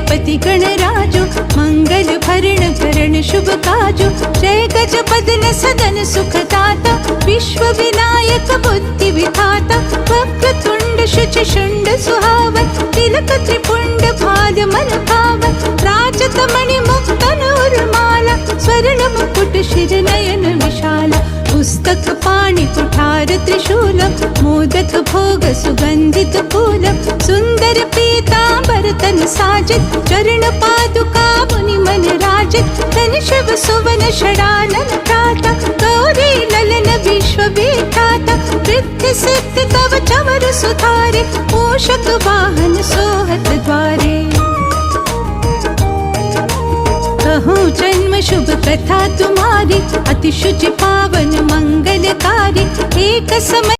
गणपति गणराजो मंगल भरण करण शुभ काजो। जय गजपदन सदन सुखदाता विश्व विनायक बुद्धि विधाता। वक्रतुंड शुचि शुंड सुहावन तिलक त्रिपुंड भाल मन भावन। राजतमणि मुक्त नूरमाला स्वर्ण मुकुट शिर नयन विशाला। पुस्तक पाणि कुठार त्रिशूलम मोदक भोग सुगंधित फूलम। सुंदर पीतांबर तन साजित चरण पादुका मुनि मन राजित। धन शिव सुवन षडानन प्राता गौरी ललन विश्व विधाता। वृद्धि सिद्धि कवच अमर सुधारे पोषक वाहन सोहत द्वारे। कहूँ जन्म शुभ कथा तुम्हारी अति शुचि पावन मंगलकारी। एक समय